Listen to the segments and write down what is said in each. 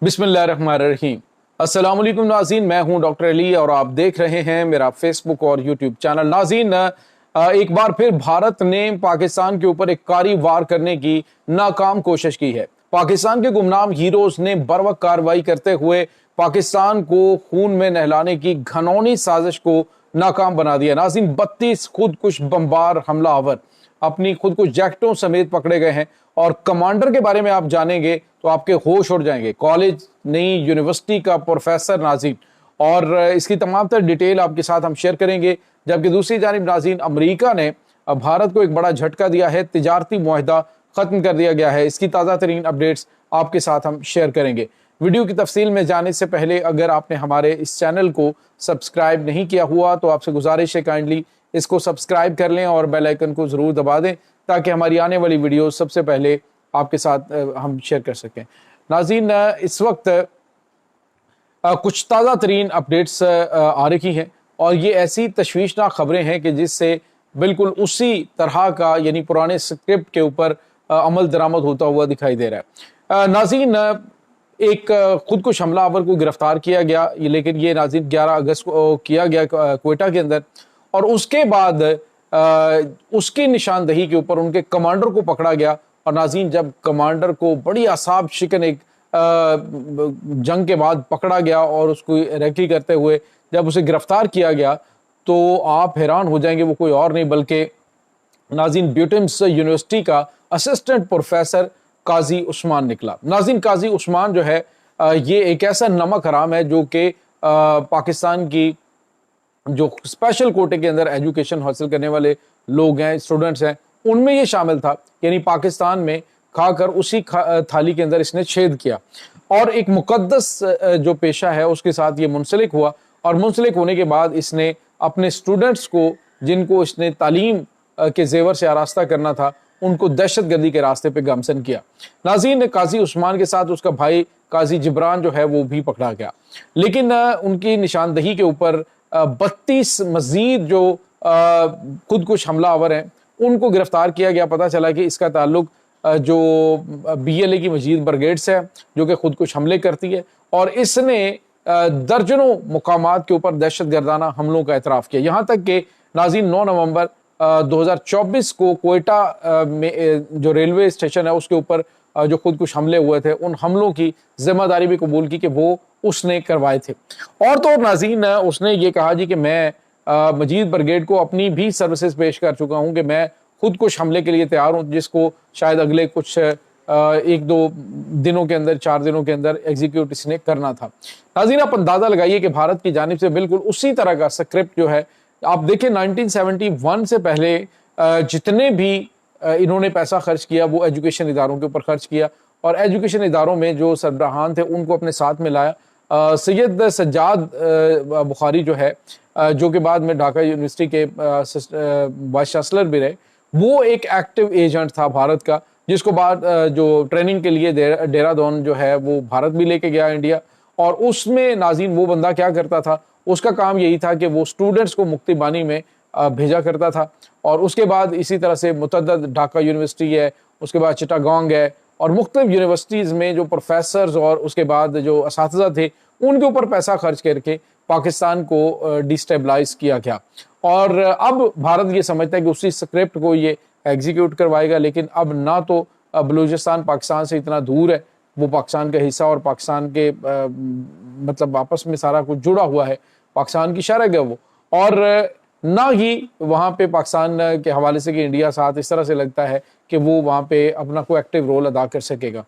बिस्मिल्लाहिर्रहमानिर्रहीम। अस्सलाम वालेकुम नाज़रीन, मैं हूं डॉक्टर अली और आप देख रहे हैं मेरा फेसबुक और यूट्यूब चैनल। नाज़रीन, एक बार फिर भारत ने पाकिस्तान के ऊपर एक कारी वार करने की नाकाम कोशिश की है। पाकिस्तान के गुमनाम हीरोज ने बर्वक्त कार्रवाई करते हुए पाकिस्तान को खून में नहलाने की घनौनी साजिश को नाकाम बना दिया। नाज़रीन, 32 खुदकुश बमबार हमलावर अपनी खुदकुश जैकेटों समेत पकड़े गए हैं और कमांडर के बारे में आप जानेंगे तो आपके होश उड़ जाएंगे। कॉलेज नई यूनिवर्सिटी का प्रोफेसर नाज़रीन, और इसकी तमाम तर डिटेल आपके साथ हम शेयर करेंगे। जबकि दूसरी जानिब नाज़रीन, अमेरिका ने भारत को एक बड़ा झटका दिया है, तिजारती मुआहदा खत्म कर दिया गया है। इसकी ताज़ा तरीन अपडेट्स आपके साथ हम शेयर करेंगे। वीडियो की तफसील में जाने से पहले अगर आपने हमारे इस चैनल को सब्सक्राइब नहीं किया हुआ तो आपसे गुजारिश है काइंडली इसको सब्सक्राइब कर लें और बेल आइकन को ज़रूर दबा दें ताकि हमारी आने वाली वीडियो सबसे पहले आपके साथ हम शेयर कर सकें। नाज़रीन, इस वक्त कुछ ताज़ा तरीन अपडेट्स आ रही हैं और ये ऐसी तशवीशनाक खबरें हैं कि जिससे बिल्कुल उसी तरह का यानी पुराने स्क्रिप्ट के ऊपर अमल दरामद होता हुआ दिखाई दे रहा है। नाज़रीन, एक खुदकुश हमलावर को गिरफ्तार किया गया, लेकिन ये नाज़रीन 11 अगस्त को किया गया क्वेटा के अंदर, और उसके बाद उसकी निशानदही के ऊपर उनके कमांडर को पकड़ा गया। और नाज़रीन, जब कमांडर को बड़ी आसाब शिकन एक जंग के बाद पकड़ा गया और उसको रेकी करते हुए जब उसे गिरफ्तार किया गया तो आप हैरान हो जाएंगे, वो कोई और नहीं बल्कि नाज़रीन ब्यूटिम्स यूनिवर्सिटी का असिस्टेंट प्रोफेसर काजी उस्मान निकला। नाज़रीन, काजी उस्मान जो है ये एक ऐसा नमक हराम है जो कि पाकिस्तान की जो स्पेशल कोटे के अंदर एजुकेशन हासिल करने वाले लोग हैं, स्टूडेंट्स हैं, उनमें ये शामिल था। यानी पाकिस्तान में खाकर उसी थाली के अंदर इसने छेद किया और एक मुकद्दस जो पेशा है उसके साथ ये मुंसलिक हुआ। और मुंसलिक होने के बाद इसने अपने स्टूडेंट्स को, जिनको इसने तालीम के जेवर से आरास्ता करना था, उनको दहशतगर्दी के रास्ते पे गामजन किया। नाज़रीन, काजी उस्मान के साथ उसका भाई काजी जिब्रान जो है वो भी पकड़ा गया, लेकिन उनकी निशानदही के ऊपर 32 मजीद जो खुदकुश हमलावर हैं उनको गिरफ्तार किया गया। पता चला कि इसका ताल्लुक जो BLA की मजीद ब्रिगेड से है जो कि खुदकुश हमले करती है, और इसने दर्जनों मुकामात के ऊपर दहशत गर्दाना हमलों का एतराफ़ किया। यहाँ तक कि नाज़रीन 9 नवंबर 2024 को कोयटा में जो रेलवे स्टेशन है उसके ऊपर जो खुदकुश हमले हुए थे, उन हमलों की जिम्मेदारी भी कबूल की कि वो उसने करवाए थे। और तो नाज़रीन, उसने ये कहा जी कि मैं मजीद ब्रिगेड को अपनी भी सर्विसेज पेश कर चुका हूँ कि मैं खुदकुश हमले के लिए तैयार हूँ, जिसको शायद अगले कुछ 1-2 दिनों के अंदर, 4 दिनों के अंदर एग्जीक्यूट इसने करना था। नाज़रीन, आप अंदाज़ा लगाइए कि भारत की जानिब से बिल्कुल उसी तरह का स्क्रिप्ट जो है, आप देखें 1971 से पहले जितने भी इन्होंने पैसा खर्च किया वो एजुकेशन इदारों के ऊपर खर्च किया, और एजुकेशन इदारों में जो सरबराहान थे उनको अपने साथ में लाया। सैयद सज्जाद बुखारी जो है, जो कि बाद में ढाका यूनिवर्सिटी के वाइस चांसलर भी रहे, वो एक एक्टिव एजेंट था भारत का, जिसको बाद जो ट्रेनिंग के लिए देहरादून जो है वो भारत भी लेके गया इंडिया। और उसमें नाज़रीन वो बंदा क्या करता था, उसका काम यही था कि वो स्टूडेंट्स को मुक्ति बानी में भेजा करता था। और उसके बाद इसी तरह से मुतअद्दिद ढाका यूनिवर्सिटी है, उसके बाद चिटागोंग है, और मुख्तलिफ यूनिवर्सिटीज़ में जो प्रोफेसर्स और उसके बाद जो असातिज़ा थे उनके ऊपर पैसा खर्च करके पाकिस्तान को डिस्टेबलाइज किया गया। और अब भारत ये समझता है कि उसी स्क्रिप्ट को ये एग्जीक्यूट करवाएगा, लेकिन अब ना तो बलूचिस्तान पाकिस्तान से इतना दूर है, वो पाकिस्तान का हिस्सा और पाकिस्तान के मतलब आपस में सारा कुछ जुड़ा हुआ है, पाकिस्तान की शरह है वो, और ना ही वहाँ पे पाकिस्तान के हवाले से कि इंडिया साथ इस तरह से लगता है कि वो वहाँ पे अपना कोई एक्टिव रोल अदा कर सकेगा।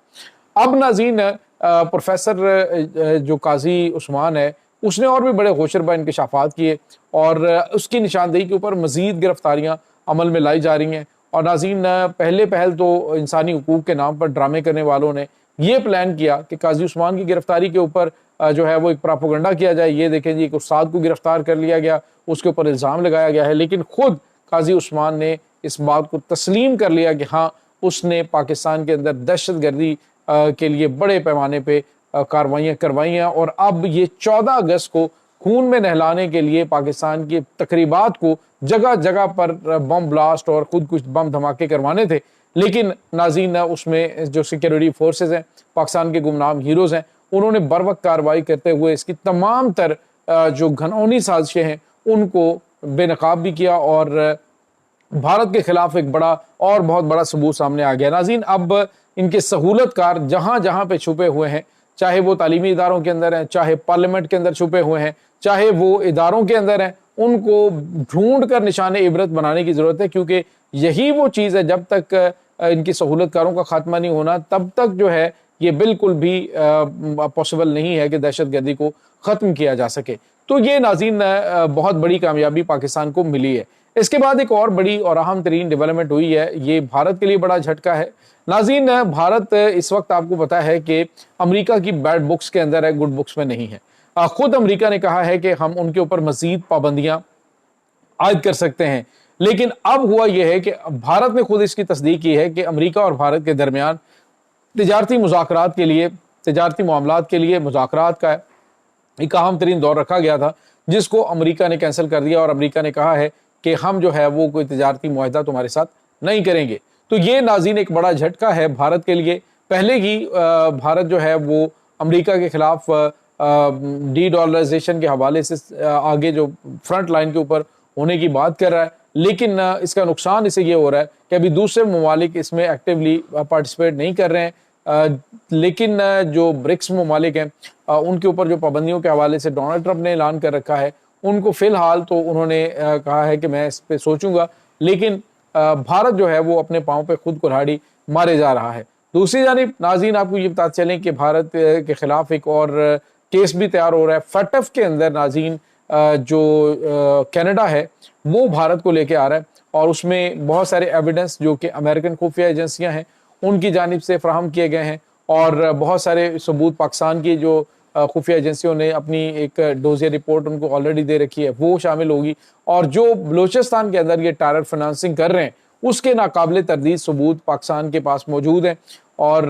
अब नाज़रीन, प्रोफेसर जो काजी उस्मान है उसने और भी बड़े होशरबा इंकशाफात किए और उसकी निशानदेही के ऊपर मजीद गिरफ्तारियाँ अमल में लाई जा रही हैं। और नाज़रीन, पहल तो इंसानी हुकूक के नाम पर ड्रामे करने वालों ने ये प्लान किया कि काजी उस्मान की गिरफ्तारी के ऊपर जो है वो एक प्रोपेगेंडा किया जाए। ये देखें जी, एक उस्ताद को गिरफ्तार कर लिया गया, उसके ऊपर इल्ज़ाम लगाया गया है, लेकिन खुद काजी उस्मान ने इस बात को तस्लीम कर लिया कि हाँ, उसने पाकिस्तान के अंदर दहशतगर्दी के लिए बड़े पैमाने पे कार्रवाइयाँ करवाई हैं। और अब ये 14 अगस्त को खून में नहलाने के लिए पाकिस्तान की तकरीबात को जगह जगह पर बम ब्लास्ट और खुद कुछ बम धमाके करवाने थे, लेकिन नाज़रीन उसमें जो सिक्योरिटी फोर्सेस हैं, पाकिस्तान के गुमनाम हीरोज़ हैं, उन्होंने बर वक्त कार्रवाई करते हुए इसकी तमाम तर जो घनौनी साजिशें हैं उनको बेनकाब भी किया और भारत के खिलाफ एक बड़ा और बहुत बड़ा सबूत सामने आ गया। नाज़रीन, अब इनके सहूलतकार जहां जहां पे छुपे हुए हैं, चाहे वो तालीमी इदारों के अंदर हैं, चाहे पार्लियामेंट के अंदर छुपे हुए हैं, चाहे वो इदारों के अंदर हैं, उनको ढूंढ कर निशाने इबरत बनाने की जरूरत है, क्योंकि यही वो चीज़ है, जब तक इनकी सहूलतकारों का खात्मा नहीं होना तब तक जो है ये बिल्कुल भी पॉसिबल नहीं है कि दहशतगर्दी को ख़त्म किया जा सके। तो ये नाज़रीन बहुत बड़ी कामयाबी पाकिस्तान को मिली है। इसके बाद एक और बड़ी और अहम तरीन डेवलपमेंट हुई है, ये भारत के लिए बड़ा झटका है। नाज़रीन, भारत इस वक्त आपको पता है कि अमेरिका की बैड बुक्स के अंदर है, गुड बुक्स में नहीं है। खुद अमेरिका ने कहा है कि हम उनके ऊपर मज़ीद पाबंदियां आयद कर सकते हैं, लेकिन अब हुआ यह है कि भारत ने खुद इसकी तस्दीक की है कि अमेरिका और भारत के दरमियान तिजारती मुज़ाकरात के लिए, तिजारती मामलात के लिए मुज़ाकरात का एक अहम तरीन दौर रखा गया था, जिसको अमेरिका ने कैंसिल कर दिया और अमेरिका ने कहा है कि हम जो है वो कोई तिजारती मुआहदा तुम्हारे साथ नहीं करेंगे। तो ये नाज़रीन एक बड़ा झटका है भारत के लिए। पहले ही भारत जो है वो अमेरिका के खिलाफ डी डॉलराइजेशन के हवाले से आगे जो फ्रंट लाइन के ऊपर होने की बात कर रहा है, लेकिन इसका नुकसान इसे ये हो रहा है कि अभी दूसरे ममालिक इसमें एक्टिवली पार्टिसिपेट नहीं कर रहे हैं। लेकिन जो ब्रिक्स ममालिक हैं उनके ऊपर जो पाबंदियों के हवाले से डोनाल्ड ट्रंप ने ऐलान कर रखा है, उनको फ़िलहाल तो उन्होंने कहा है कि मैं इस पर सोचूंगा, लेकिन भारत जो है वो अपने पाँव पे खुद कुल्हाड़ी मारे जा रहा है। दूसरी जानिब नाज़रीन, आपको ये बताते चलें कि भारत के खिलाफ एक और केस भी तैयार हो रहा है। फटफ के अंदर नाज़रीन जो कनाडा है वो भारत को लेके आ रहा है और उसमें बहुत सारे एविडेंस जो कि अमेरिकन खुफिया एजेंसियां हैं उनकी जानिब से फ्राहम किए गए हैं और बहुत सारे सबूत पाकिस्तान की जो खुफिया एजेंसियों ने अपनी एक डोजियर रिपोर्ट उनको ऑलरेडी दे रखी है वो शामिल होगी। और जो बलूचिस्तान के अंदर ये टेरर फाइनेंसिंग कर रहे हैं उसके नाकाबिले तरदीद सबूत पाकिस्तान के पास मौजूद हैं। और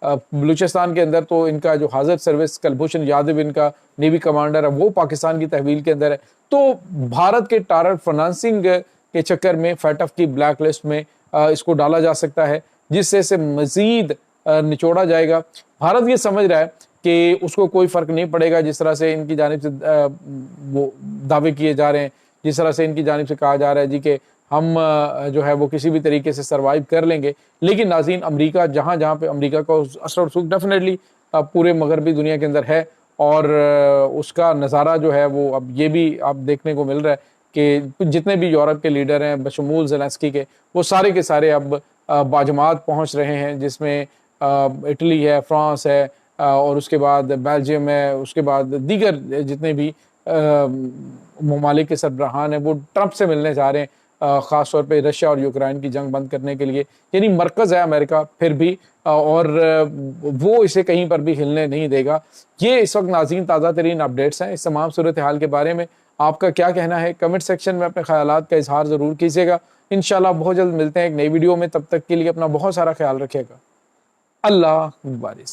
बलूचिस्तान के अंदर तो इनका जो हाजिर सर्विस कुलभूषण यादव इनका नेवी कमांडर है वो पाकिस्तान की तहवील के अंदर है। तो भारत के टेरर फाइनेंसिंग के चक्कर में फैटफ की ब्लैक लिस्ट में इसको डाला जा सकता है, जिससे इसे मजीद निचोड़ा जाएगा। भारत ये समझ रहा है कि उसको कोई फ़र्क नहीं पड़ेगा जिस तरह से इनकी जानिब से वो दावे किए जा रहे हैं, जिस तरह से इनकी जानिब से कहा जा रहा है जी कि हम जो है वो किसी भी तरीके से सर्वाइव कर लेंगे। लेकिन नाज़रीन, अमेरिका जहाँ जहाँ पे अमेरिका का असर और सुख डेफिनेटली पूरे मगरबी दुनिया के अंदर है और उसका नज़ारा जो है वो अब ये भी आप देखने को मिल रहा है कि जितने भी यूरोप के लीडर हैं बशमूल ज़ेलेंस्की के, वो सारे के सारे अब बाजमात पहुँच रहे हैं, जिसमें इटली है, फ्रांस है और उसके बाद बेल्जियम है, उसके बाद दीगर जितने भी ममालिक के सरबराहान हैं वो ट्रंप से मिलने जा रहे हैं, ख़ास तौर पे रशिया और यूक्रेन की जंग बंद करने के लिए। यानी मरकज़ है अमेरिका फिर भी और वो इसे कहीं पर भी हिलने नहीं देगा। ये इस वक्त नाज़रीन ताज़ा तरीन अपडेट्स हैं। इस तमाम सूरत हाल के बारे में आपका क्या कहना है, कमेंट सेक्शन में अपने ख्यालात का इजहार ज़रूर कीजिएगा। इंशाल्लाह बहुत जल्द मिलते हैं एक नई वीडियो में, तब तक के लिए अपना बहुत सारा ख्याल रखिएगा। अल्लाह मुबारिक।